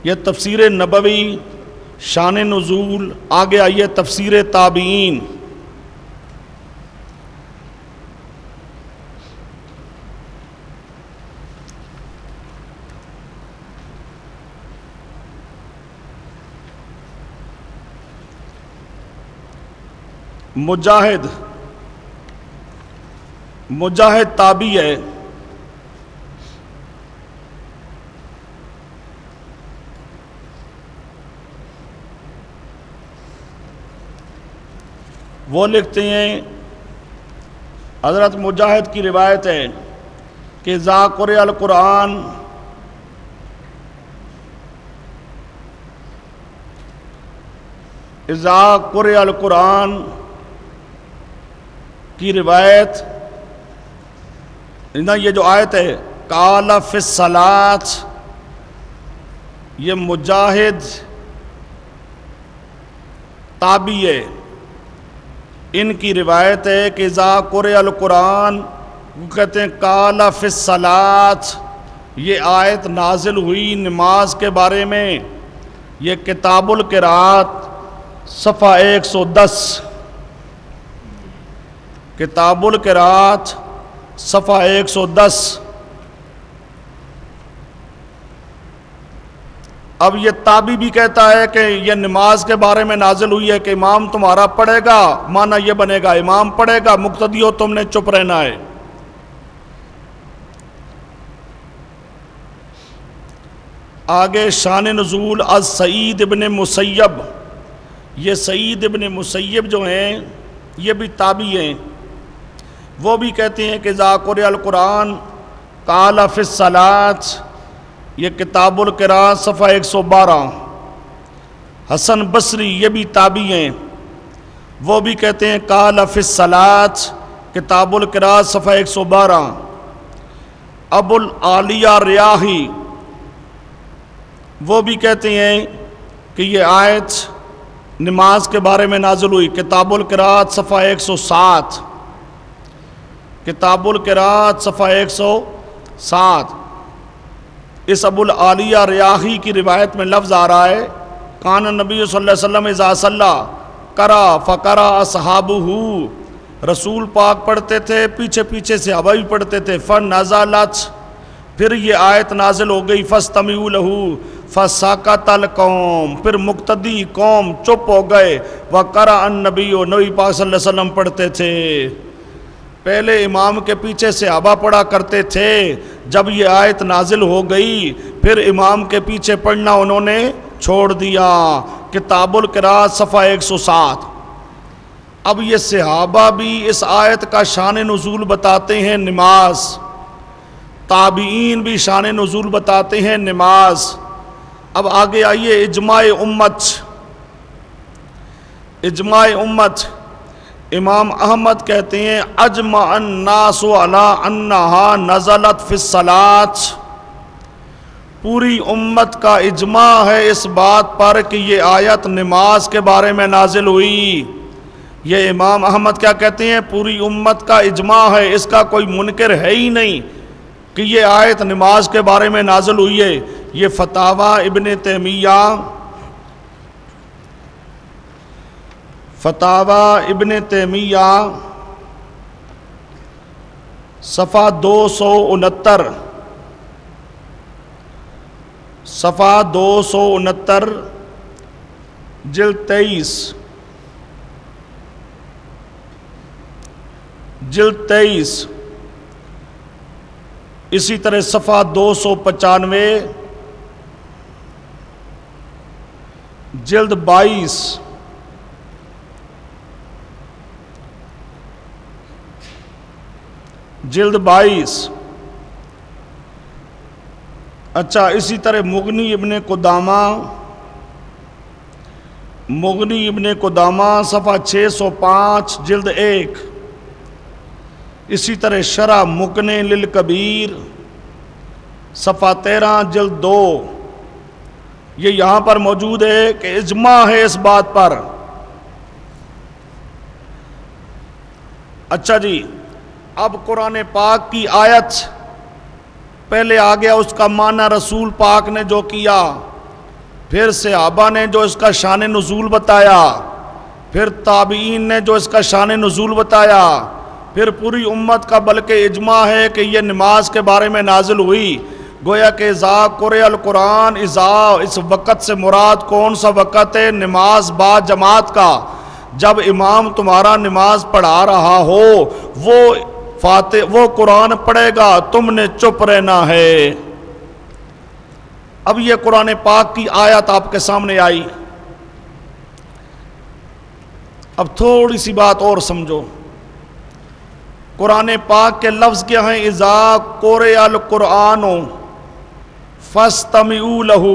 یہ تفسیر نبوی، شان نزول. آگے آئیے تفسیر تابعین. مجاہد تابعی ہے. وہ لکھتے ہیں، حضرت مجاہد کی روایت ہے کہ اذا قرئ القرآن کی روایت، یہ جو آیت ہے قال فی الصلاۃ، یہ مجاہد تابعی ہے. ان کی روایت ہے کہ اذا قرئ القرآن، وہ کہتے ہیں قال فی الصلاۃ، یہ آیت نازل ہوئی نماز کے بارے میں. یہ کتاب القراءت صفحہ 110، کتاب القراءت صفحہ 110. اب یہ تابعی بھی کہتا ہے کہ یہ نماز کے بارے میں نازل ہوئی ہے کہ امام تمہارا پڑھے گا، معنی یہ بنے گا امام پڑھے گا، مقتدی ہو تم نے چپ رہنا ہے. آگے شان نزول از سعید ابن مسیب. یہ سعید ابن مسیب جو ہیں یہ بھی تابعی ہیں. وہ بھی کہتے ہیں کہ اذا قرئ القرآن قال فی الصلاۃ، یہ کتاب القراءت صفحہ 112. حسن بصری یہ بھی تابعی ہیں. وہ بھی کہتے ہیں قال فی الصلاۃ، کتاب القراءت صفحہ 112. ابو العالیہ ریاحی وہ بھی کہتے ہیں کہ یہ آیت نماز کے بارے میں نازل ہوئی، کتاب القراءت صفحہ 107، کتاب القراءت صفحہ 107. اس ابو العالیہ ریاحی کی روایت میں لفظ آ رہا ہے کان نبی صلی اللہ علیہ وسلم اذا صلی قرأ فقرأ اصحابہ، رسول پاک پڑھتے تھے پیچھے پیچھے صحابہ بھی پڑھتے تھے. فنزلت، پھر یہ آیت نازل ہو گئی فاستمعوا لہ فسکت القوم، پھر مقتدی قوم چپ ہو گئے. وقرأ النبی، نبی پاک صلی اللہ علیہ وسلم پڑھتے تھے. پہلے امام کے پیچھے صحابہ پڑھا کرتے تھے، جب یہ آیت نازل ہو گئی پھر امام کے پیچھے پڑھنا انہوں نے چھوڑ دیا. کتاب القراءت صفحہ 107. اب یہ صحابہ بھی اس آیت کا شان نزول بتاتے ہیں نماز، تابعین بھی شان نزول بتاتے ہیں نماز. اب آگے آئیے اجماع امت. اجماع امت، امام احمد کہتے ہیں اجمع الناس علی انہا نزلت فی الصلاۃ، پوری امت کا اجماع ہے اس بات پر کہ یہ آیت نماز کے بارے میں نازل ہوئی. یہ امام احمد کیا کہتے ہیں؟ پوری امت کا اجماع ہے، اس کا کوئی منکر ہے ہی نہیں کہ یہ آیت نماز کے بارے میں نازل ہوئی ہے. یہ فتاوی ابن تیمیہ، فتاوی ابن تیمیہ صفحہ 269، صفحہ 269 جلد 23، اسی طرح صفحہ 295 جلد 22، جلد 22. اچھا، اسی طرح مغنی ابن قدامہ صفحہ 605 جلد 1، اسی طرح شرح مغنی للکبیر صفحہ 13 جلد 2. یہ یہاں پر موجود ہے کہ اجماع ہے اس بات پر. اچھا جی، اب قرآن پاک کی آیت پہلے آ گیا، اس کا معنی رسول پاک نے جو کیا پھر صحابہ نے جو اس کا شان نزول بتایا، پھر تابعین نے جو اس کا شان نزول بتایا، پھر پوری امت کا بلکہ اجماع ہے کہ یہ نماز کے بارے میں نازل ہوئی۔ گویا کہ اذا قرئ القرآن، اذا اس وقت سے مراد کون سا وقت ہے؟ نماز با جماعت کا، جب امام تمہارا نماز پڑھا رہا ہو وہ قرآن پڑھے گا، تم نے چپ رہنا ہے۔ اب یہ قرآن پاک کی آیت آپ کے سامنے آئی، اب تھوڑی سی بات اور سمجھو۔ قرآن پاک کے لفظ کیا ہیں؟ اذا قرئ القرآن فاستمعوا لہ۔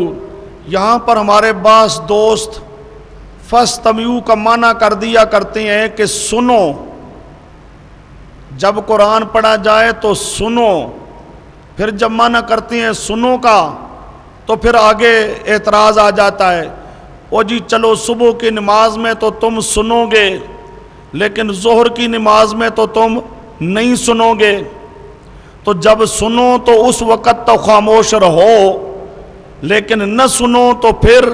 یہاں پر ہمارے بعض دوست فاستمعوا کا معنی کر دیا کرتے ہیں کہ سنو، جب قرآن پڑھا جائے تو سنو، پھر جب معنی کرتے ہیں سنو کا تو پھر آگے اعتراض آ جاتا ہے، او جی چلو صبح کی نماز میں تو تم سنو گے لیکن ظہر کی نماز میں تو تم نہیں سنو گے، تو جب سنو تو اس وقت تو خاموش رہو، لیکن نہ سنو تو پھر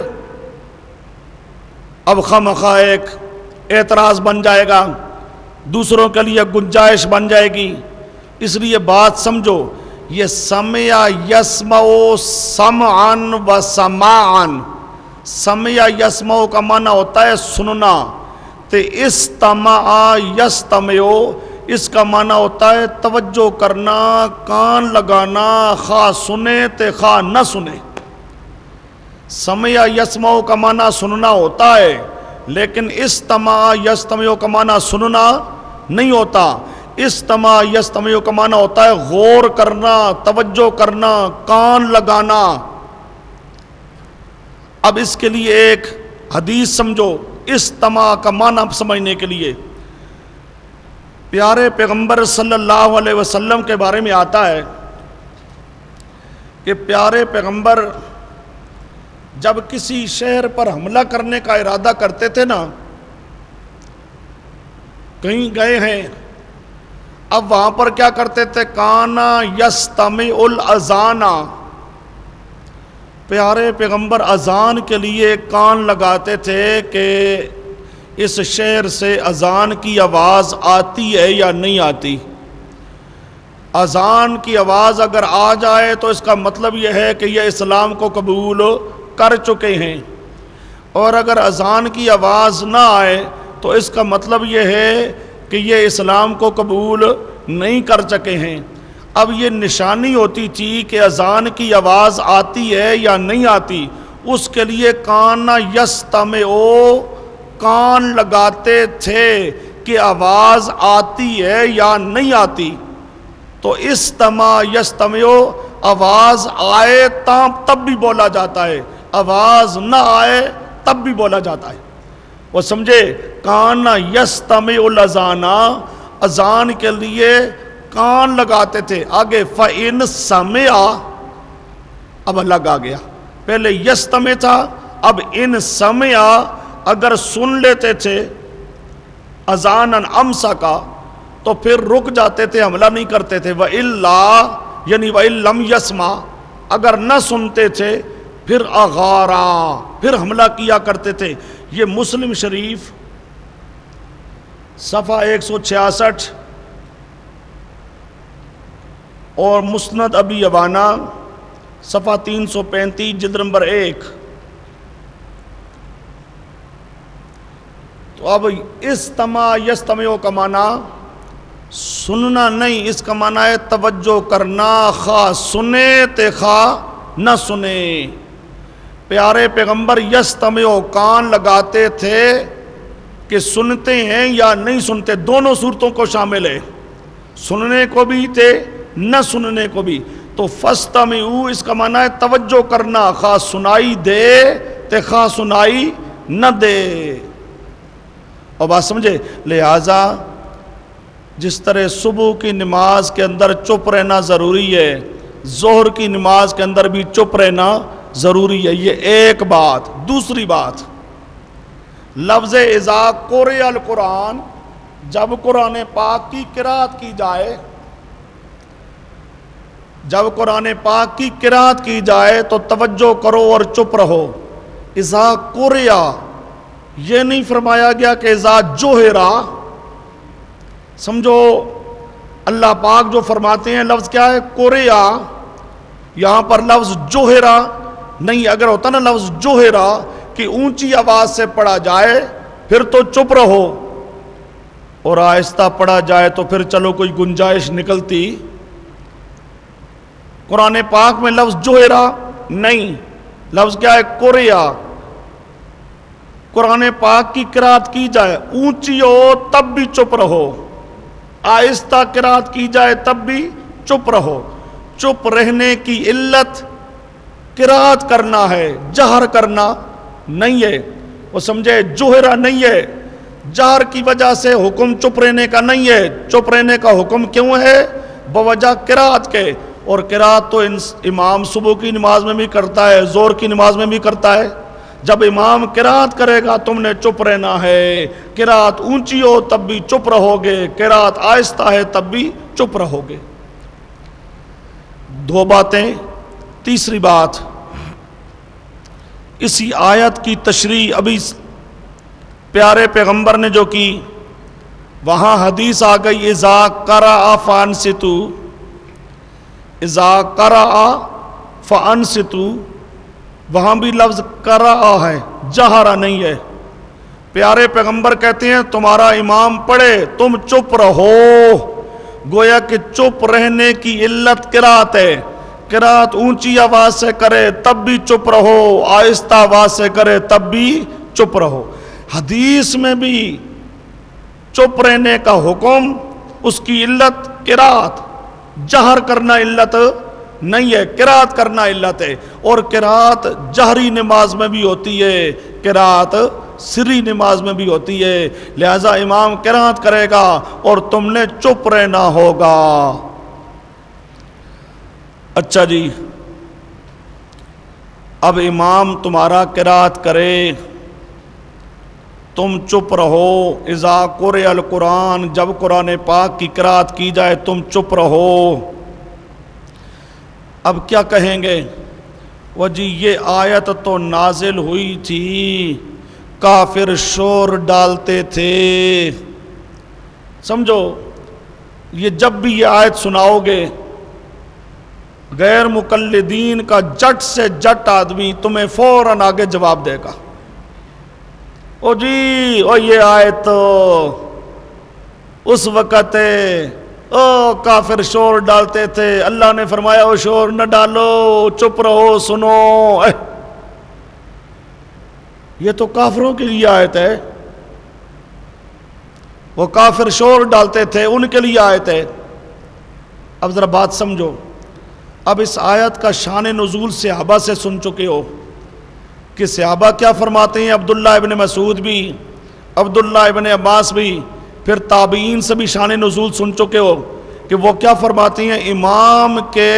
اب خامخواہ ایک اعتراض بن جائے گا، دوسروں کے لیے گنجائش بن جائے گی۔ اس لیے بات سمجھو، یہ سمع یسمع سمعا و سماعا، سمع یسمع کا معنی ہوتا ہے سننا، تے استمع یستمع اس کا معنی ہوتا ہے توجہ کرنا، کان لگانا، خواہ سنے تے خواہ نہ سنے۔ سمع یسمع کا معنی سننا ہوتا ہے، لیکن استمع یستمع کا معنی سننا نہیں ہوتا۔ استمع یستمع کا معنی ہوتا ہے غور کرنا، توجہ کرنا، کان لگانا۔ اب اس کے لیے ایک حدیث سمجھو، استمع کا معنی سمجھنے کے لیے پیارے پیغمبر صلی اللہ علیہ وسلم کے بارے میں آتا ہے کہ پیارے پیغمبر جب کسی شہر پر حملہ کرنے کا ارادہ کرتے تھے نا، کہیں گئے ہیں، اب وہاں پر کیا کرتے تھے؟ کانا یستمع الاذان، پیارے پیغمبر اذان کے لیے کان لگاتے تھے کہ اس شہر سے اذان کی آواز آتی ہے یا نہیں آتی۔ اذان کی آواز اگر آ جائے تو اس کا مطلب یہ ہے کہ یہ اسلام کو قبول کر چکے ہیں، اور اگر اذان کی آواز نہ آئے تو اس کا مطلب یہ ہے کہ یہ اسلام کو قبول نہیں کر چکے ہیں۔ اب یہ نشانی ہوتی تھی کہ اذان کی آواز آتی ہے یا نہیں آتی، اس کے لیے کان یستمع کان لگاتے تھے کہ آواز آتی ہے یا نہیں آتی۔ تو استمع یستمع آواز آئے تب بھی بولا جاتا ہے، آواز نہ آئے تب بھی بولا جاتا ہے۔ وہ سمجھے؟ کان یستمع الاذان، اذان کے لیے کان لگاتے تھے۔ آگے فَإِن سَمِعَ، اب الگ آ گیا، پہلے یستمع تھا، اب ان سمع اگر سن لیتے تھے اذان امسکا تو پھر رک جاتے تھے، حملہ نہیں کرتے تھے۔ وَإِلَّا یعنی وَإِن لَمْ يَسْمَعْ اگر نہ سنتے تھے پھر اغارا، پھر حملہ کیا کرتے تھے۔ یہ مسلم شریف صفحہ 166 اور مسند ابی یوانا صفحہ 335 جلد نمبر 1۔ تو اب استمع یستمع کا معنی سننا نہیں، اس کا معنی ہے توجہ کرنا، خواہ سنے تے خواہ نہ سنے۔ پیارے پیغمبر یستمع کان لگاتے تھے کہ سنتے ہیں یا نہیں سنتے، دونوں صورتوں کو شامل ہے، سننے کو بھی تھے نہ سننے کو بھی۔ تو فاستمعوا اس کا معنی ہے توجہ کرنا، خواہ سنائی دے تے خواہ سنائی نہ دے۔ اور بات سمجھے؟ لہٰذا جس طرح صبح کی نماز کے اندر چپ رہنا ضروری ہے، ظہر کی نماز کے اندر بھی چپ رہنا ضروری ہے۔ یہ ایک بات۔ دوسری بات، لفظ اذا قرئ القرآن، جب قرآن پاک کی قرأت کی جائے، جب قرآن پاک کی قرأت کی جائے تو توجہ کرو اور چپ رہو۔ اذا قریا، یہ نہیں فرمایا گیا کہ اذا جوہرا. سمجھو اللہ پاک جو فرماتے ہیں لفظ کیا ہے؟ قریا. یہاں پر لفظ جوہرا نہیں. اگر ہوتا نا لفظ جوہرا کہ اونچی آواز سے پڑھا جائے پھر تو چپ رہو، اور آہستہ پڑھا جائے تو پھر چلو کوئی گنجائش نکلتی. قرآن پاک میں لفظ جوہرا نہیں، لفظ کیا ہے؟ قریا. قرآن پاک کی قرات کی جائے اونچی ہو تب بھی چپ رہو، آہستہ قرات کی جائے تب بھی چپ رہو. چپ رہنے کی علت قرات کرنا ہے، جہر کرنا نہیں ہے. وہ سمجھے جوہرا نہیں ہے، جہر کی وجہ سے حکم چپ رہنے کا نہیں ہے. چپ رہنے کا حکم کیوں ہے؟ بوجہ قرات کے. اور قرات تو امام صبح کی نماز میں بھی کرتا ہے، ظہر کی نماز میں بھی کرتا ہے. جب امام قرات کرے گا تم نے چپ رہنا ہے. قرات اونچی ہو تب بھی چپ رہو گے، قرات آہستہ ہے تب بھی چپ رہو گے. دو باتیں. تیسری بات، اسی آیت کی تشریح ابھی پیارے پیغمبر نے جو کی، وہاں حدیث آ گئی اذا قرأ فانصتوا، اذا قرأ فانصتوا. وہاں بھی لفظ قرأ ہے، جہرا نہیں ہے. پیارے پیغمبر کہتے ہیں تمہارا امام پڑھے تم چپ رہو. گویا کہ چپ رہنے کی علت قرات ہے. قرات اونچی آواز سے کرے تب بھی چپ رہو، آہستہ آواز سے کرے تب بھی چپ رہو. حدیث میں بھی چپ رہنے کا حکم، اس کی علت قرات، جہر کرنا علت نہیں ہے، قرات کرنا علت ہے. اور قرات جہری نماز میں بھی ہوتی ہے، قرات سری نماز میں بھی ہوتی ہے. لہذا امام قرات کرے گا اور تم نے چپ رہنا ہوگا. اچھا جی، اب امام تمہارا قرات کرے تم چپ رہو. اذا قرئ القرآن، جب قرآن پاک کی قرات کی جائے تم چپ رہو. اب کیا کہیں گے؟ وہ جی یہ آیت تو نازل ہوئی تھی، کافر شور ڈالتے تھے. سمجھو، یہ جب بھی یہ آیت سناؤ گے غیر مقلدین کا جٹ سے جٹ آدمی تمہیں فوراً آگے جواب دے گا. او جی او یہ آیت اس وقت ہے، او کافر شور ڈالتے تھے، اللہ نے فرمایا او شور نہ ڈالو، چپ رہو، سنو. یہ تو کافروں کے لیے آیت ہے، وہ کافر شور ڈالتے تھے ان کے لیے آیت ہے. اب ذرا بات سمجھو. اب اس آیت کا شان نزول صحابہ سے سن چکے ہو کہ صحابہ کیا فرماتے ہیں. عبداللہ ابن مسعود بھی، عبداللہ ابن عباس بھی، پھر تابعین سے بھی شان نزول سن چکے ہو کہ وہ کیا فرماتے ہیں. امام کے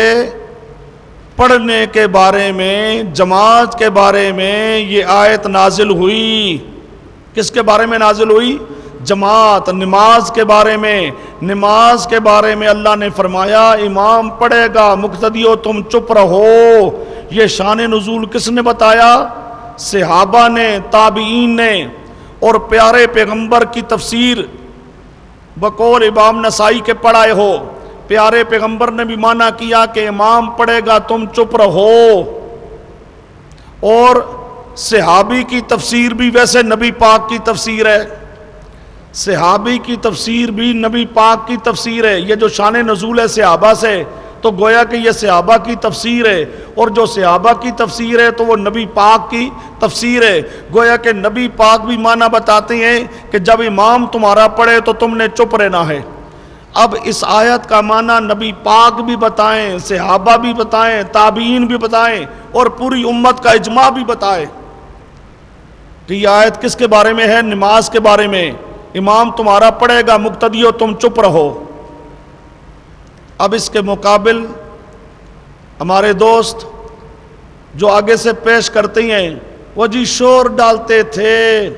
پڑھنے کے بارے میں، جماعت کے بارے میں یہ آیت نازل ہوئی. کس کے بارے میں نازل ہوئی؟ جماعت، نماز کے بارے میں. نماز کے بارے میں اللہ نے فرمایا امام پڑھے گا، مقتدیو تم چپ رہو. یہ شان نزول کس نے بتایا؟ صحابہ نے، تابعین نے. اور پیارے پیغمبر کی تفسیر بقول امام نسائی کے پڑھائے ہو، پیارے پیغمبر نے بھی مانا کیا کہ امام پڑھے گا تم چپ رہو. اور صحابی کی تفسیر بھی ویسے نبی پاک کی تفسیر ہے، صحابی کی تفسیر بھی نبی پاک کی تفسیر ہے. یہ جو شان نزول ہے صحابہ سے، تو گویا کہ یہ صحابہ کی تفسیر ہے، اور جو صحابہ کی تفسیر ہے تو وہ نبی پاک کی تفسیر ہے. گویا کہ نبی پاک بھی معنی بتاتے ہیں کہ جب امام تمہارا پڑھے تو تم نے چپ رہنا ہے. اب اس آیت کا معنی نبی پاک بھی بتائیں، صحابہ بھی بتائیں، تابعین بھی بتائیں، اور پوری امت کا اجماع بھی بتائے کہ یہ آیت کس کے بارے میں ہے؟ نماز کے بارے میں. امام تمہارا پڑھے گا، مقتدیو تم چپ رہو. اب اس کے مقابل ہمارے دوست جو آگے سے پیش کرتے ہیں وہ جی شور ڈالتے تھے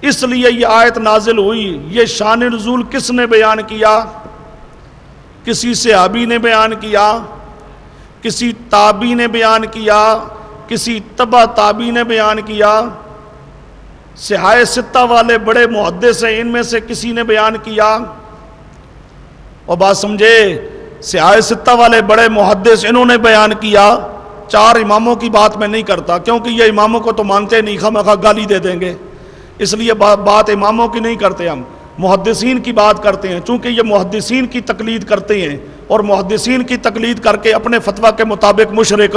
اس لیے یہ آیت نازل ہوئی. یہ شان نزول کس نے بیان کیا؟ کسی صحابی نے بیان کیا، کسی تابعی نے بیان کیا، کسی تبع تابعی نے بیان کیا، صحاح ستہ والے بڑے محدث ہیں، ان میں سے کسی نے بیان کیا، اور بات سمجھے، صحاح ستہ والے بڑے محدث انہوں نے بیان کیا، 4 اماموں کی بات میں نہیں کرتا، کیونکہ یہ اماموں کو تو مانتے نہیں، خواہ گالی دے دیں گے، اس لیے بات اماموں کی نہیں کرتے، ہم محدثین کی بات کرتے ہیں، چونکہ یہ محدثین کی تقلید کرتے ہیں، اور محدثین کی تقلید کر کے اپنے فتویٰ کے مطابق مشرک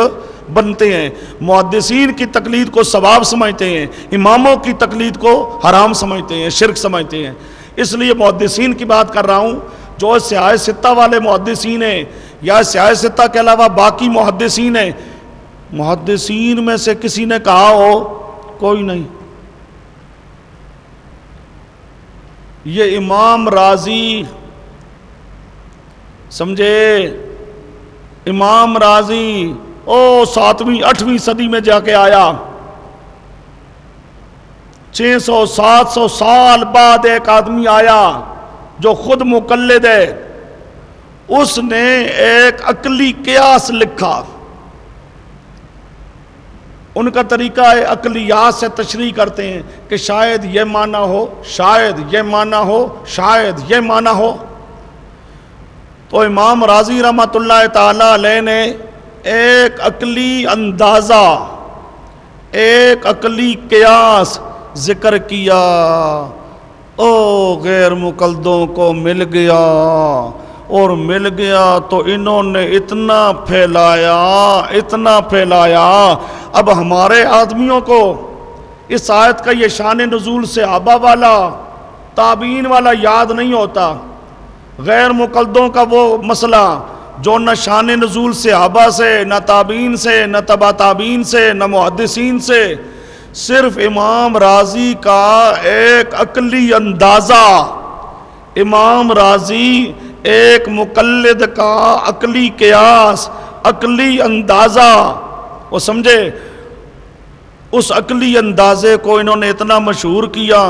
بنتے ہیں، محدثین کی تقلید کو ثواب سمجھتے ہیں، اماموں کی تقلید کو حرام سمجھتے ہیں، شرک سمجھتے ہیں، اس لیے محدثین کی بات کر رہا ہوں، جو صحاح ستہ والے محدثین ہیں یا صحاح ستہ کے علاوہ باقی محدثین ہیں، محدثین میں سے کسی نے کہا ہو کوئی نہیں۔ یہ امام رازی سمجھے، امام رازی 7ویں 8ویں صدی میں جا کے آیا، 600 700 سال بعد ایک آدمی آیا جو خود مقلد ہے، اس نے ایک عقلی قیاس لکھا، ان کا طریقہ ہے عقلیات سے تشریح کرتے ہیں کہ شاید یہ معنی ہو، شاید یہ معنی ہو، شاید یہ معنی ہو، تو امام رازی رحمۃ اللہ تعالی علیہ نے ایک عقلی اندازہ، ایک عقلی قیاس ذکر کیا، غیر مقلدوں کو مل گیا، اور مل گیا تو انہوں نے اتنا پھیلایا، اب ہمارے آدمیوں کو اس آیت کا یہ شان نزول صحابہ والا تابعین والا یاد نہیں ہوتا، غیر مقلدوں کا وہ مسئلہ جو نہ شان نزول صحابہ سے، نہ تابعین سے، نہ تبع تابعین سے، نہ محدثین سے، صرف امام رازی کا ایک عقلی اندازہ، امام رازی ایک مقلد کا عقلی قیاس، عقلی اندازہ، وہ سمجھے، اس عقلی اندازے کو انہوں نے اتنا مشہور کیا،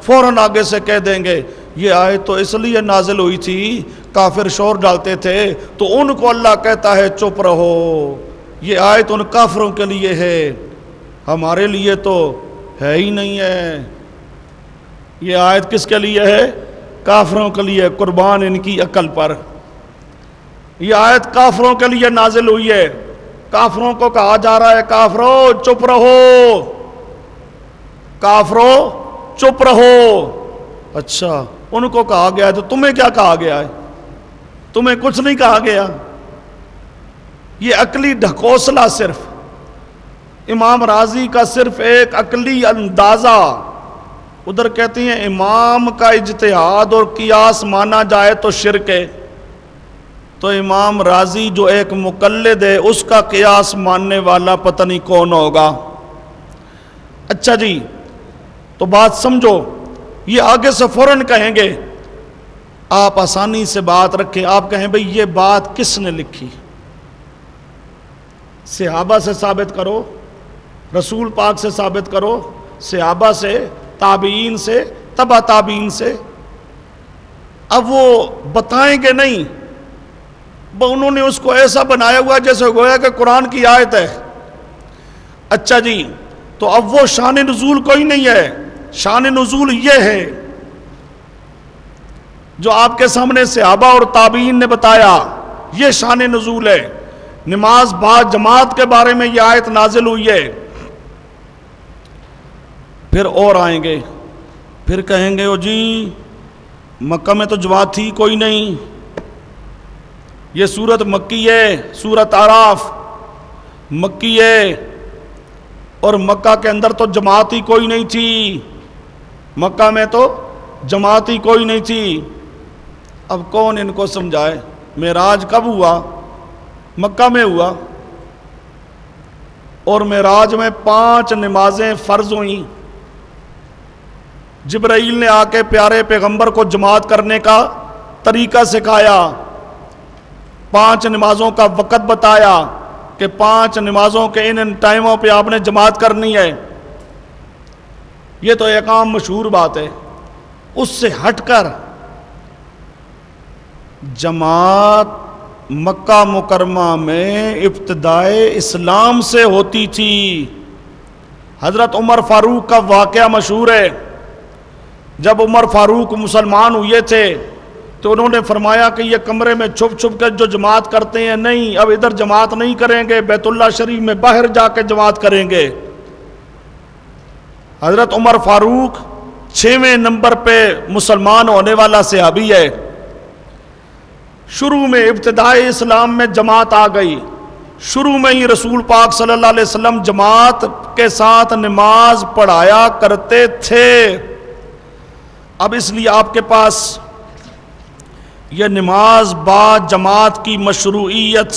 فوراً آگے سے کہہ دیں گے یہ آیت تو اس لیے نازل ہوئی تھی، کافر شور ڈالتے تھے تو ان کو اللہ کہتا ہے چپ رہو، یہ آیت ان کافروں کے لیے ہے، ہمارے لیے تو ہے ہی نہیں ہے، یہ آیت کس کے لیے ہے؟ کافروں کے لیے، قربان ان کی عقل پر، یہ آیت کافروں کے لیے نازل ہوئی ہے، کافروں کو کہا جا رہا ہے کافرو چپ رہو، کافرو چپ رہو، اچھا ان کو کہا گیا ہے تو تمہیں کیا کہا گیا ہے؟ تمہیں کچھ نہیں کہا گیا، یہ عقلی ڈھکوسلا صرف امام رازی کا صرف ایک عقلی اندازہ، ادھر کہتے ہیں امام کا اجتہاد اور قیاس مانا جائے تو شرک ہے، تو امام رازی جو ایک مقلد ہے اس کا قیاس ماننے والا پتہ نہیں کون ہوگا۔ اچھا جی، تو بات سمجھو، یہ آگے سے فوراً کہیں گے، آپ آسانی سے بات رکھیں، آپ کہیں بھئی یہ بات کس نے لکھی؟ صحابہ سے ثابت کرو، رسول پاک سے ثابت کرو، صحابہ سے، تابعین سے، تبع تابعین سے۔ اب وہ بتائیں گے نہیں، انہوں نے اس کو ایسا بنایا ہوا جیسے گویا کہ قرآن کی آیت ہے۔ اچھا جی، تو اب وہ شان نزول کوئی نہیں ہے، شان نزول یہ ہے جو آپ کے سامنے صحابہ اور تابعین نے بتایا، یہ شان نزول ہے۔ نماز با جماعت کے بارے میں یہ آیت نازل ہوئی ہے، پھر اور آئیں گے، پھر کہیں گے او جی مکہ میں تو جماعت تھی کوئی نہیں، یہ سورت مکی ہے، سورت اعراف مکی ہے، اور مکہ کے اندر تو جماعت ہی کوئی نہیں تھی، مکہ میں تو جماعت ہی کوئی نہیں تھی۔ اب کون ان کو سمجھائے؟ معراج کب ہوا؟ مکہ میں ہوا، اور معراج میں 5 نمازیں فرض ہوئیں، جبرائیل نے آ کے پیارے پیغمبر کو جماعت کرنے کا طریقہ سکھایا، 5 نمازوں کا وقت بتایا کہ 5 نمازوں کے ان ٹائموں پہ آپ نے جماعت کرنی ہے۔ یہ تو ایک عام مشہور بات ہے۔ اس سے ہٹ کر جماعت مکہ مکرمہ میں ابتدائے اسلام سے ہوتی تھی۔ حضرت عمر فاروق کا واقعہ مشہور ہے، جب عمر فاروق مسلمان ہوئے تھے تو انہوں نے فرمایا کہ یہ کمرے میں چھپ چھپ کر جو جماعت کرتے ہیں، نہیں، اب ادھر جماعت نہیں کریں گے، بیت اللہ شریف میں باہر جا کے جماعت کریں گے۔ حضرت عمر فاروق 6ویں نمبر پہ مسلمان ہونے والا صحابی ہے۔ شروع میں ابتدائی اسلام میں جماعت آ گئی، شروع میں ہی رسول پاک صلی اللہ علیہ وسلم جماعت کے ساتھ نماز پڑھایا کرتے تھے۔ اب اس لیے آپ کے پاس یہ نماز با جماعت کی مشروعیت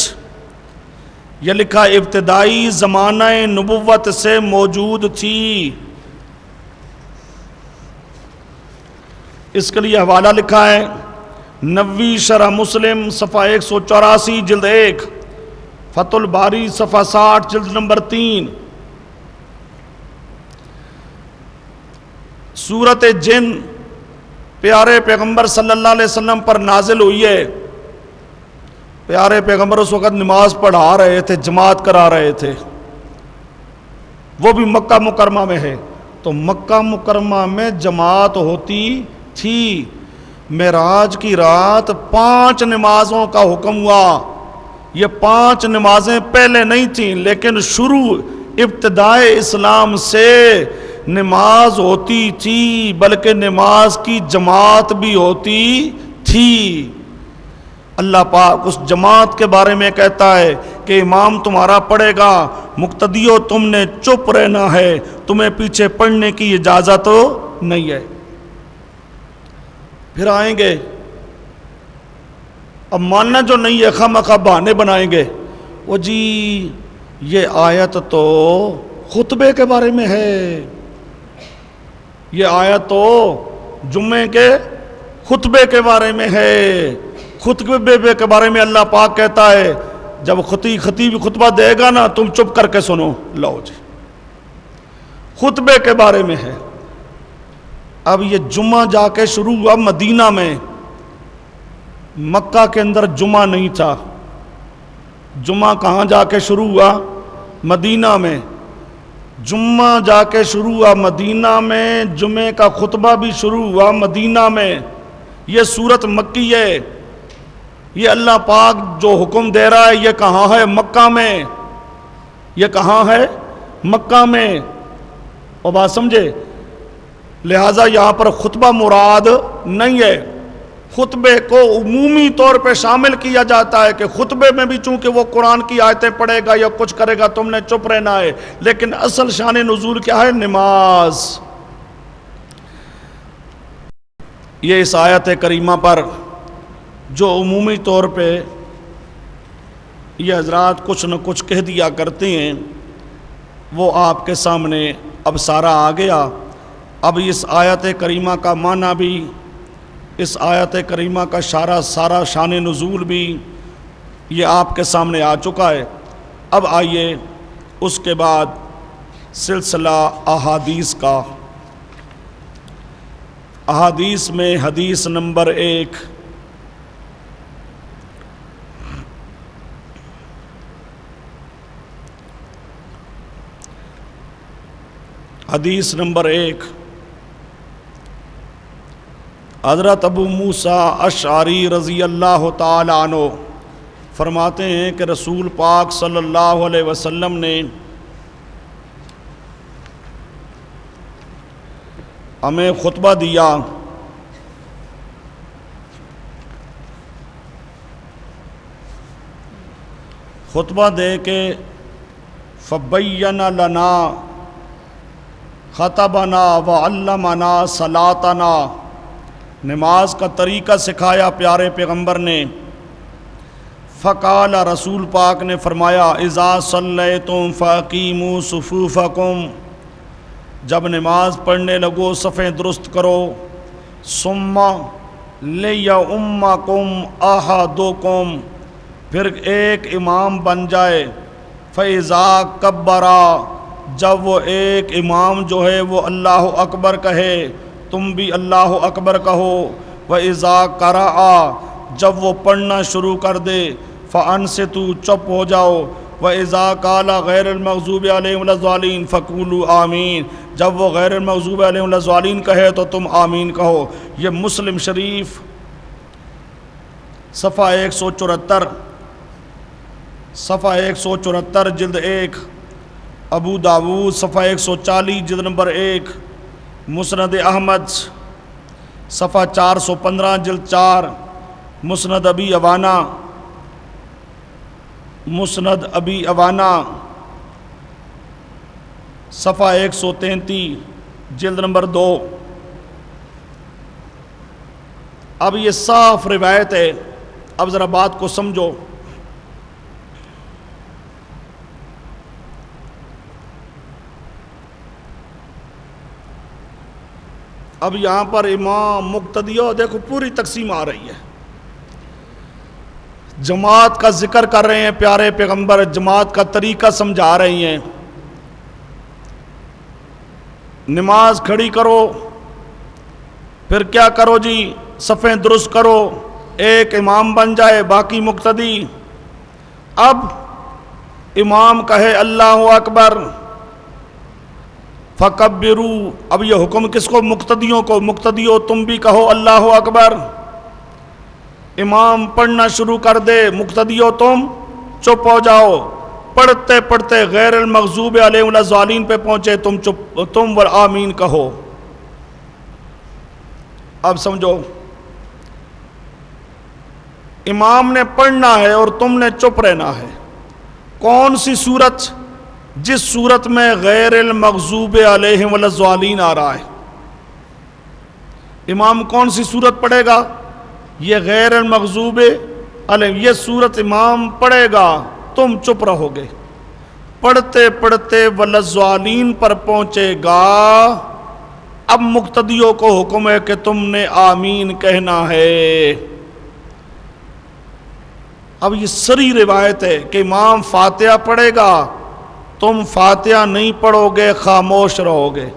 یہ لکھا ابتدائی زمانہ نبوت سے موجود تھی۔ اس کے لیے حوالہ لکھا ہے 90 شرح مسلم صفحہ 184 جلد 1، فتح الباری صفحہ 60 جلد نمبر 3۔ سورۃ جن پیارے پیغمبر صلی اللہ علیہ وسلم پر نازل ہوئی ہے۔ پیارے پیغمبر اس وقت نماز پڑھا رہے تھے، جماعت کرا رہے تھے، وہ بھی مکہ مکرمہ میں ہے۔ تو مکہ مکرمہ میں جماعت ہوتی تھی۔ معراج کی رات 5 نمازوں کا حکم ہوا۔ یہ 5 نمازیں پہلے نہیں تھیں، لیکن شروع ابتدائے اسلام سے نماز ہوتی تھی، بلکہ نماز کی جماعت بھی ہوتی تھی۔ اللہ پاک اس جماعت کے بارے میں کہتا ہے کہ امام تمہارا پڑھے گا، مقتدیو تم نے چپ رہنا ہے، تمہیں پیچھے پڑھنے کی اجازت نہیں ہے۔ پھر آئیں گے، اب ماننا جو نہیں ہے خواہ مخواہ بہانے بنائیں گے، وہ جی یہ آیت تو خطبے کے بارے میں ہے، یہ آیت تو جمعے کے خطبے کے بارے میں ہے۔ خطبے کے بارے میں اللہ پاک کہتا ہے جب خطیب خطبہ دے گا نا تم چپ کر کے سنو۔ لو جی خطبے کے بارے میں ہے۔ اب یہ جمعہ جا کے شروع ہوا مدینہ میں، مکہ کے اندر جمعہ نہیں تھا۔ جمعہ کہاں جا کے شروع ہوا؟ مدینہ میں۔ جمعہ جا کے شروع ہوا مدینہ میں، جمعے کا خطبہ بھی شروع ہوا مدینہ میں۔ یہ سورت مکی ہے۔ یہ اللہ پاک جو حکم دے رہا ہے یہ کہاں ہے؟ مکہ میں۔ یہ کہاں ہے؟ مکہ میں۔ اور بات سمجھے، لہٰذا یہاں پر خطبہ مراد نہیں ہے۔ خطبے کو عمومی طور پہ شامل کیا جاتا ہے کہ خطبے میں بھی چونکہ وہ قرآن کی آیتیں پڑھے گا یا کچھ کرے گا تم نے چپ رہنا ہے، لیکن اصل شان نزول کیا ہے؟ نماز۔ یہ اس آیت کریمہ پر جو عمومی طور پہ یہ حضرات کچھ نہ کچھ کہہ دیا کرتے ہیں، وہ آپ کے سامنے اب سارا آ گیا۔ اب اس آیت کریمہ کا معنی بھی، اس آیت کریمہ کا سارا شان نزول بھی یہ آپ کے سامنے آ چکا ہے۔ اب آئیے اس کے بعد سلسلہ احادیث کا۔ احادیث میں حدیث نمبر 1، حدیث نمبر 1، حضرت ابو موسیٰ اشعری رضی اللہ تعالی عنہ فرماتے ہیں کہ رسول پاک صلی اللہ علیہ وسلم نے ہمیں خطبہ دیا۔ خطبہ دے کے فبین لنا خطبنا وعلمنا صلاتنا، نماز کا طریقہ سکھایا پیارے پیغمبر نے۔ فقال، رسول پاک نے فرمایا، اذا صلیتم فاقیموا صفوفکم، جب نماز پڑھنے لگو صفیں درست کرو۔ ثم لیؤمکم احدکم، پھر ایک امام بن جائے۔ فاذا کبر، جب وہ ایک امام جو ہے وہ اللہ اکبر کہے تم بھی اللہ اکبر کہو۔ وَإِذَا قَرَأَ، جب وہ پڑھنا شروع کر دے۔ فانصتوا چپ ہو جاؤ، وَإِذَا قَالَ غَيْرَ الْمَغْضُوبِ عَلَيْهِمْ وَلَا الضَّالِّينَ فَقُولُوا آمین، جب وہ غیر المغضوب علیہم ولا الضالین کہے تو تم آمین کہو۔ یہ مسلم شریف صفحہ 174، صفحہ 174 جلد 1، ابو داود صفحہ 140 جلد نمبر 1، مسند احمد صفحہ 415 جلد 4، مسند ابی عوانہ صفحہ 133 جلد نمبر 2۔ اب یہ صاف روایت ہے، اب ذرا بات کو سمجھو۔ اب یہاں پر امام مقتدیوں دیکھو پوری تقسیم آ رہی ہے، جماعت کا ذکر کر رہے ہیں پیارے پیغمبر، جماعت کا طریقہ سمجھا رہی ہیں۔ نماز کھڑی کرو، پھر کیا کرو جی، صفیں درست کرو، ایک امام بن جائے باقی مقتدی۔ اب امام کہے اللہ اکبر فکبروا، اب یہ حکم کس کو؟ مقتدیوں کو، مقتدیوں تم بھی کہو اللہ اکبر۔ امام پڑھنا شروع کر دے، مقتدیوں تم چپ ہو جاؤ، پڑھتے پڑھتے غیر المغضوب علیہم ولا الضالین پہ پہنچے، تم آمین کہو۔ اب سمجھو، امام نے پڑھنا ہے اور تم نے چپ رہنا ہے۔ کون سی صورت؟ جس صورت میں غیر المغضوب علیہم ولا الضالین آ رہا ہے، امام کون سی صورت پڑھے گا؟ یہ غیر المغضوب علیہم، یہ صورت امام پڑھے گا، تم چپ رہو گے، پڑھتے پڑھتے ولا الضالین پر پہنچے گا۔ اب مقتدیوں کو حکم ہے کہ تم نے آمین کہنا ہے۔ اب یہ سری روایت ہے کہ امام فاتحہ پڑھے گا، تم فاتحہ نہیں پڑھو گے، خاموش رہو گے۔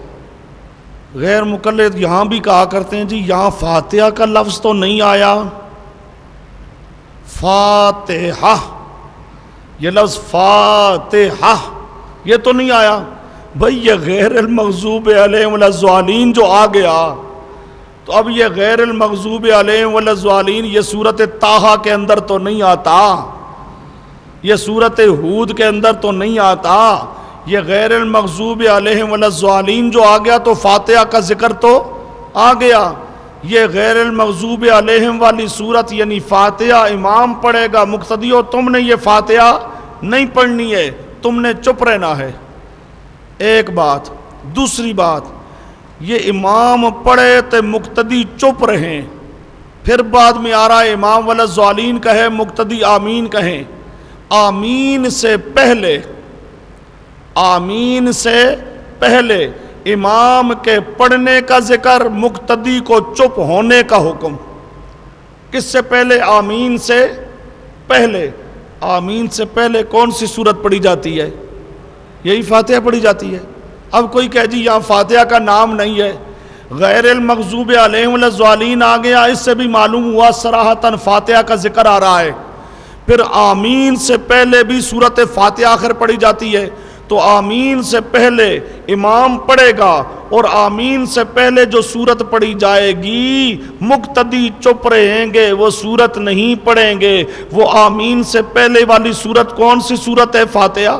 غیر مقلد یہاں بھی کہا کرتے ہیں جی یہاں فاتحہ کا لفظ تو نہیں آیا، فاتحہ، یہ لفظ فاتحہ یہ تو نہیں آیا بھئی، یہ غیر المغضوب علیہم ولا الضالین جو آ گیا، تو اب یہ غیر المغضوب علیہم ولا الضالین یہ سورت طٰہٰ کے اندر تو نہیں آتا، یہ سورت ہود کے اندر تو نہیں آتا، یہ غیر المغضوب علیہم ولا الضالین جو آ گیا تو فاتحہ کا ذکر تو آ گیا۔ یہ غیر المغضوب علیہم والی سورت یعنی فاتحہ امام پڑھے گا، مقتدیوں تم نے یہ فاتحہ نہیں پڑھنی ہے، تم نے چپ رہنا ہے۔ ایک بات، دوسری بات، یہ امام پڑھے تو مقتدی چپ رہیں، پھر بعد میں آ رہا ہے امام ولا الضالین کہے، مقتدی آمین کہیں۔ آمین سے پہلے امام کے پڑھنے کا ذکر، مقتدی کو چپ ہونے کا حکم۔ کس سے پہلے؟ آمین سے پہلے۔ آمین سے پہلے کون سی صورت پڑھی جاتی ہے؟ یہی فاتحہ پڑھی جاتی ہے۔ اب کوئی کہے جی یہاں فاتحہ کا نام نہیں ہے، غیر المغضوب علیہم ولا الضالین آ گیا، اس سے بھی معلوم ہوا صراحتاً فاتحہ کا ذکر آ رہا ہے۔ پھر آمین سے پہلے بھی سورت فاتحہ آخر پڑھی جاتی ہے، تو آمین سے پہلے امام پڑھے گا، اور آمین سے پہلے جو سورت پڑھی جائے گی مقتدی چپ رہیں گے، وہ سورت نہیں پڑھیں گے۔ وہ آمین سے پہلے والی سورت کون سی سورت ہے؟ فاتحہ۔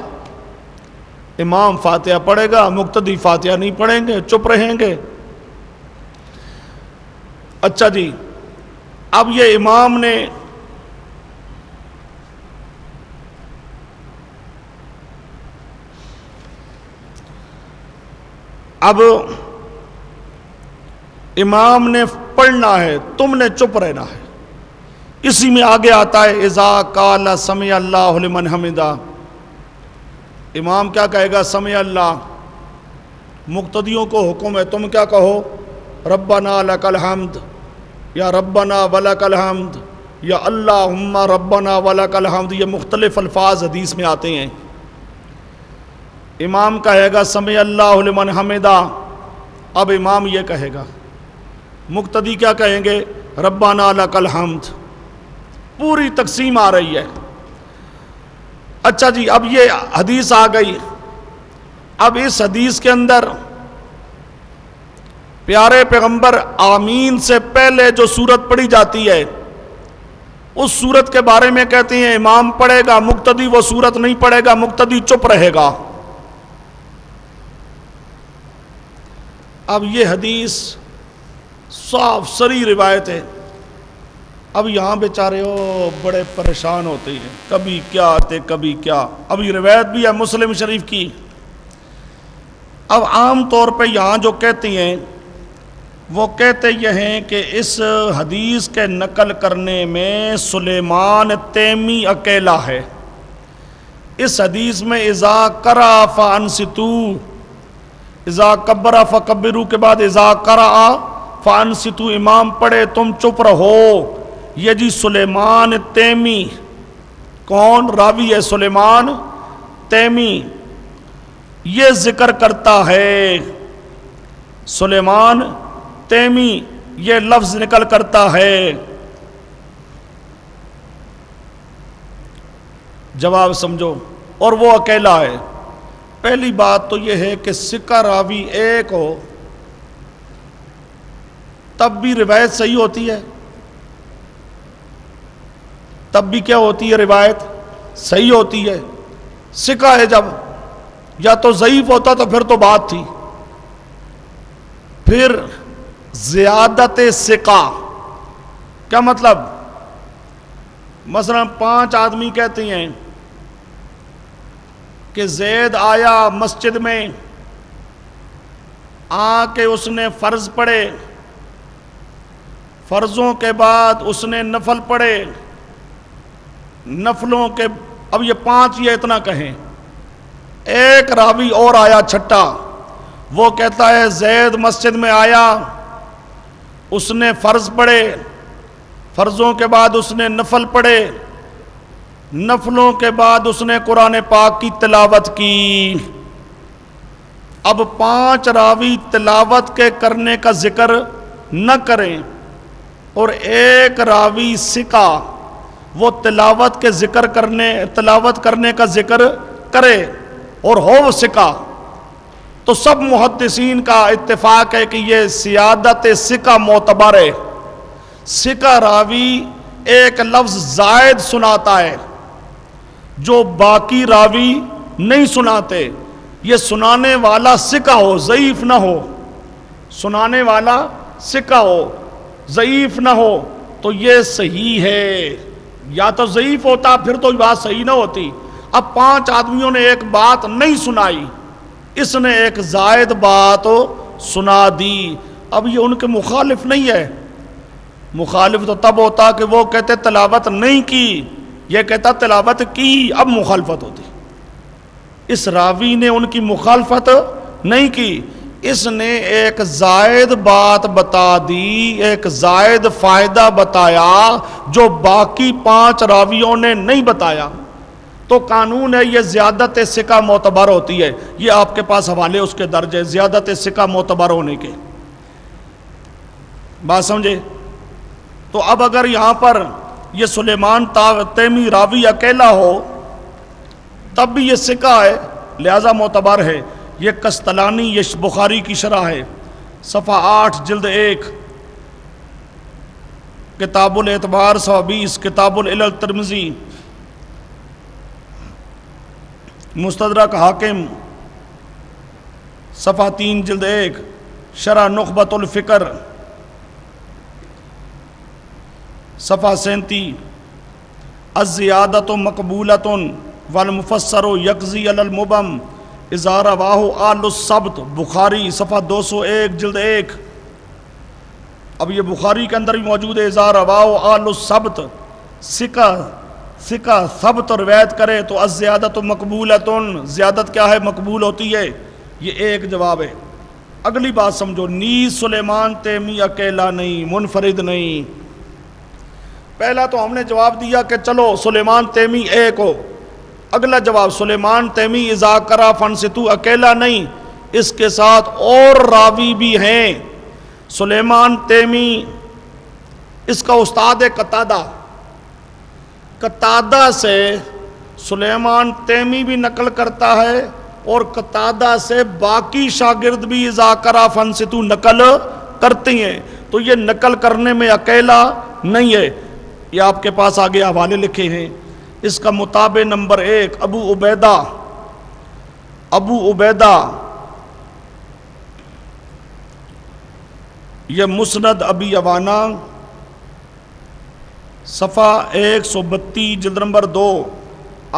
امام فاتحہ پڑھے گا، مقتدی فاتحہ نہیں پڑھیں گے، چپ رہیں گے۔ اچھا جی، اب یہ امام نے پڑھنا ہے، تم نے چپ رہنا ہے۔ اسی میں آگے آتا ہے اذا قال سمع اللہ لمن حمدہ، امام کیا کہے گا؟ سمع اللہ۔ مقتدیوں کو حکم ہے تم کیا کہو؟ ربنا لک الحمد، یا ربنا ولک الحمد، یا اللہم ربنا ولک الحمد۔ یہ مختلف الفاظ حدیث میں آتے ہیں۔ امام کہے گا سمع اللہ لمن حمدہ، اب امام یہ کہے گا، مقتدی کیا کہیں گے؟ ربنا لک الحمد۔ پوری تقسیم آ رہی ہے، اچھا جی، اب یہ حدیث آ گئی. اب اس حدیث کے اندر پیارے پیغمبر آمین سے پہلے جو سورت پڑھی جاتی ہے اس سورت کے بارے میں کہتے ہیں امام پڑھے گا، مقتدی وہ سورت نہیں پڑھے گا، مقتدی چپ رہے گا. اب یہ حدیث صاف سری روایت ہے. اب یہاں بیچارے بڑے پریشان ہوتے ہیں، کبھی کیا آتے کبھی کیا. اب یہ روایت بھی ہے مسلم شریف کی. اب عام طور پہ یہاں جو کہتے ہیں وہ کہتے یہ ہیں کہ اس حدیث کے نقل کرنے میں سلیمان تیمی اکیلا ہے. اس حدیث میں اذا قرأ فانصتوا، اذا کبر فکبروا کے بعد اذا قرأ فانصتوا، امام پڑھے تم چپ رہو. یہ جی سلیمان تیمی کون راوی ہے؟ سلیمان تیمی یہ ذکر کرتا ہے. سلیمان تیمی یہ لفظ نکل کرتا ہے. جواب سمجھو. اور وہ اکیلا ہے. پہلی بات تو یہ ہے کہ سکہ راوی ایک ہو تب بھی روایت صحیح ہوتی ہے، تب بھی کیا ہوتی ہے؟ روایت صحیح ہوتی ہے. سکہ ہے جب، یا تو ضعیف ہوتا تو پھر تو بات تھی. پھر زیادت سکہ کیا مطلب؟ مثلا 5 آدمی کہتے ہیں کہ زید آیا مسجد میں، آ کے اس نے فرض پڑھے، فرضوں کے بعد اس نے نفل پڑھے، نفلوں کے، اب یہ 5 یہ اتنا کہیں. ایک راوی اور آیا چھٹا، وہ کہتا ہے زید مسجد میں آیا، اس نے فرض پڑھے، فرضوں کے بعد اس نے نفل پڑھے، نفلوں کے بعد اس نے قرآن پاک کی تلاوت کی. اب 5 راوی تلاوت کے کرنے کا ذکر نہ کریں اور ایک راوی سکہ وہ تلاوت کے ذکر کرنے، تلاوت کرنے کا ذکر کرے اور ہو وہ سکہ، تو سب محدثین کا اتفاق ہے کہ یہ سیادت سکہ معتبر ہے. سکہ راوی ایک لفظ زائد سناتا ہے جو باقی راوی نہیں سناتے. یہ سنانے والا سکہ ہو، ضعیف نہ ہو، سنانے والا سکہ ہو، ضعیف نہ ہو تو یہ صحیح ہے. یا تو ضعیف ہوتا پھر تو بات صحیح نہ ہوتی. اب 5 آدمیوں نے ایک بات نہیں سنائی، اس نے ایک زائد بات سنا دی. اب یہ ان کے مخالف نہیں ہے. مخالف تو تب ہوتا کہ وہ کہتے تلاوت نہیں کی، یہ کہتا تلاوت کی، اب مخالفت ہوتی. اس راوی نے ان کی مخالفت نہیں کی، اس نے ایک زائد بات بتا دی، ایک زائد فائدہ بتایا جو باقی 5 راویوں نے نہیں بتایا. تو قانون ہے یہ زیادت سکہ معتبر ہوتی ہے. یہ آپ کے پاس حوالے اس کے درج ہے زیادت سکہ معتبر ہونے کے. بات سمجھے؟ تو اب اگر یہاں پر یہ سلیمان تیمی راوی اکیلا ہو تب بھی یہ سکہ ہے لہذا معتبر ہے. یہ قسطلانی یہ بخاری کی شرح ہے، صفحہ 8 جلد 1 کتاب الاعتبار 120، کتاب العلل ترمذی، مستدرک حاکم صفحہ 3 جلد 1، شرح نخبۃ الفکر صفحہ 37، الزیادۃ مقبولۃ والمفسر یقضی علی المبہم اذا رواہ آل السبت، بخاری صفحہ 201 جلد 1. اب یہ بخاری کے اندر بھی موجود ہے، اذا رواہ آل السبت، سکہ ثبت روایت کرے تو الزیادۃ مقبولۃ، زیادت کیا ہے؟ مقبول ہوتی ہے. یہ ایک جواب ہے. اگلی بات سمجھو، نیز سلیمان تیمی اکیلا نہیں، منفرد نہیں. پہلا تو ہم نے جواب دیا کہ چلو سلیمان تیمی ایک ہو. اگلا جواب، سلیمان تیمی اذا قرأ فانصتوا اکیلا نہیں، اس کے ساتھ اور راوی بھی ہیں. سلیمان تیمی اس کا استاد ہے قتادہ. قتادہ سے سلیمان تیمی بھی نقل کرتا ہے اور قتادہ سے باقی شاگرد بھی اذا قرأ فانصتوا نقل کرتے ہیں، تو یہ نقل کرنے میں اکیلا نہیں ہے۔ یہ آپ کے پاس آگے حوالے لکھے ہیں۔ اس کا مطابع نمبر 1 ابو عبیدہ یہ مسند ابی عوانہ صفحہ 132 جلد نمبر 2،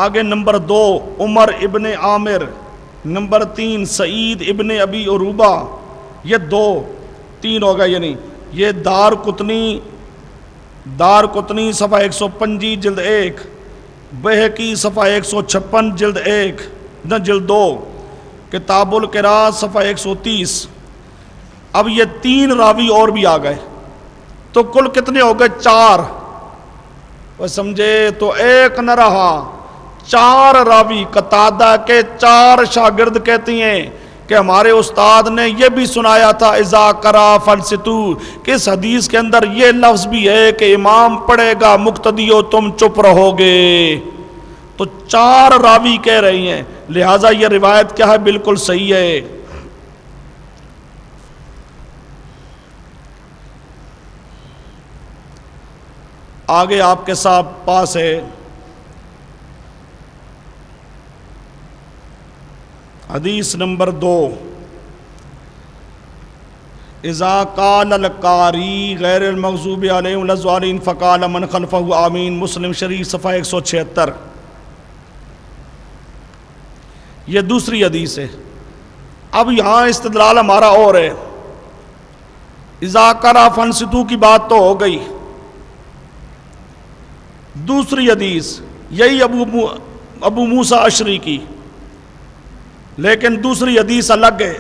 آگے نمبر 2 عمر ابن عامر، نمبر 3 سعید ابن ابی عروبہ، یہ 3 ہوگا، یعنی یہ دار قطنی صفحہ 125 جلد 1، بہقی صفحہ 156 جلد 2، کتاب القراءۃ صفحہ 130۔ اب یہ 3 راوی اور بھی آ گئے، تو کل کتنے ہو گئے؟ 4۔ وہ سمجھے؟ تو ایک نہ رہا، 4 راوی قتادہ کے 4 شاگرد کہتی ہیں کہ ہمارے استاد نے یہ بھی سنایا تھا اذا قرأ فانصتوا، کہ اس حدیث کے اندر یہ لفظ بھی ہے کہ امام پڑھے گا مقتدیو تم چپ رہو گے۔ تو 4 راوی کہہ رہی ہیں، لہٰذا یہ روایت کیا ہے؟ بالکل صحیح ہے۔ آگے آپ کے ساتھ پاس ہے حدیث نمبر 2، اذا قال القاری غیر المغضوب علیہم ولا الضالین فقال من خلفہ آمین، مسلم شریف صفحہ 176۔ یہ دوسری حدیث ہے۔ اب یہاں استدلال ہمارا اور ہے، اذا قرأ فانصتوا کی بات تو ہو گئی، دوسری حدیث یہی ابو موسیٰ اشعری کی، لیکن دوسری حدیث الگ ہے۔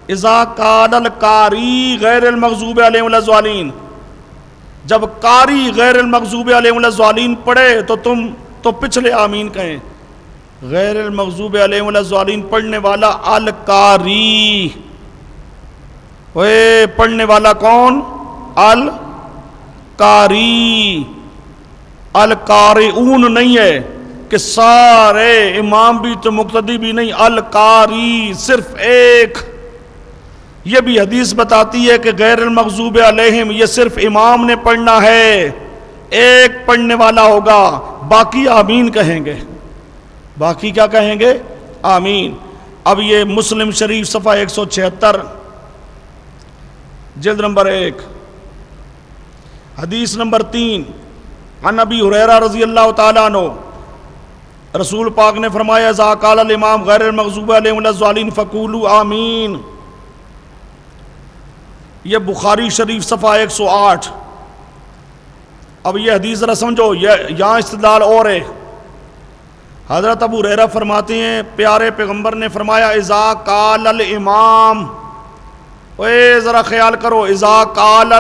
اذا قال القاری غیر المغضوب علیہم ولا الضالین، جب قاری غیر المغضوب علیہم ولا الضالین پڑھے تو تم تو پچھلے آمین کہیں۔ غیر المغضوب علیہم ولا الضالین پڑھنے والا القاری، وہ پڑھنے والا کون؟ القاری، القارئون نہیں ہے کہ سارے امام بھی تو مقتدی بھی نہیں، القاری صرف ایک۔ یہ بھی حدیث بتاتی ہے کہ غیر المغضوب علیہم یہ صرف امام نے پڑھنا ہے، ایک پڑھنے والا ہوگا، باقی آمین کہیں گے۔ باقی کیا کہیں گے؟ آمین۔ اب یہ مسلم شریف صفحہ 176 جلد نمبر 1، حدیث نمبر 3، عن ابی ہریرہ رضی اللہ تعالیٰ عنہ، رسول پاک نے فرمایا اذا قال الامام غیر المغضوب علیہم ولا الضالین فقولوا آمین۔ یہ بخاری شریف صفحہ 108۔ اب یہ حدیث ذرا سمجھو، یہاں استدلال اور ہے۔ حضرت ابو ہریرہ فرماتے ہیں پیارے پیغمبر نے فرمایا اذا قال الامام، اے ذرا خیال کرو، اذا قال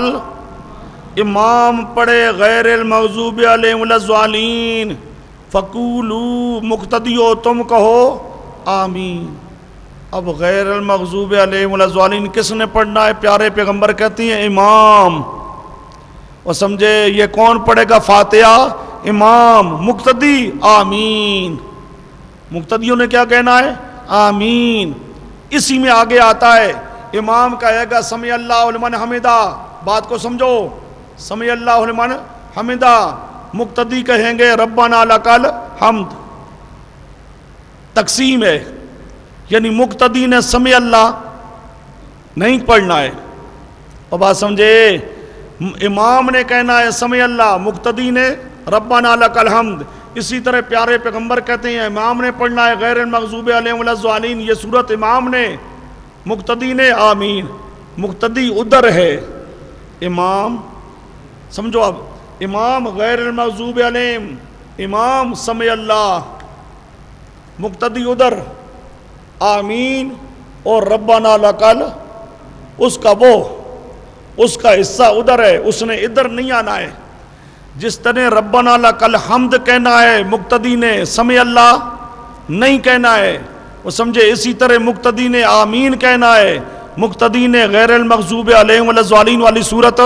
امام پڑھے غیر المغضوب علیہم ولا الضالین فقولوا، مقتدیو تم کہو آمین۔ اب غیر المغضوب علیہم ولا الضالین کس نے پڑھنا ہے؟ پیارے پیغمبر کہتی ہیں امام۔ اور سمجھے یہ کون پڑھے گا فاتحہ؟ امام، مقتدی آمین۔ مقتدیوں نے کیا کہنا ہے؟ آمین۔ اسی میں آگے آتا ہے امام کہے گا سمع اللہ لمن حمدہ، بات کو سمجھو، سمع اللہ لمن حمدہ، مقتدی کہیں گے ربنا لک الحمد۔ تقسیم ہے، یعنی مقتدی نے سمع اللہ نہیں پڑھنا ہے، اور بات سمجھے، امام نے کہنا ہے سمع اللہ، مقتدی نے ربنا لک الحمد۔ اسی طرح پیارے پیغمبر کہتے ہیں امام نے پڑھنا ہے غیر المغضوب علیہم ولا الضالین، یہ صورت امام نے، مقتدی نے آمین۔ مقتدی ادھر ہے، امام سمجھو، اب امام غیر المغضوب علیہم، امام سمع اللہ، مقتدی ادھر آمین، اور ربنا لک اس کا حصہ ادھر ہے، اس نے ادھر نہیں آنا ہے۔ جس طرح ربنا لک الحمد کہنا ہے، مقتدی نے سمع اللہ نہیں کہنا ہے، وہ سمجھے، اسی طرح مقتدی نے آمین کہنا ہے، مقتدی نے غیر المغضوب علیہم ولا الضالین والی صورت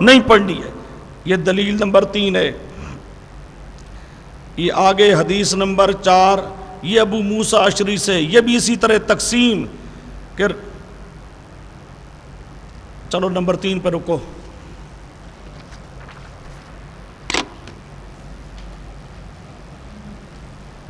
نہیں پڑھنی ہے۔ یہ دلیل نمبر 3 ہے۔ یہ آگے حدیث نمبر 4، یہ ابو موسیٰ اشعری سے، یہ بھی اسی طرح تقسیم کہ چلو نمبر 3 پہ رکو.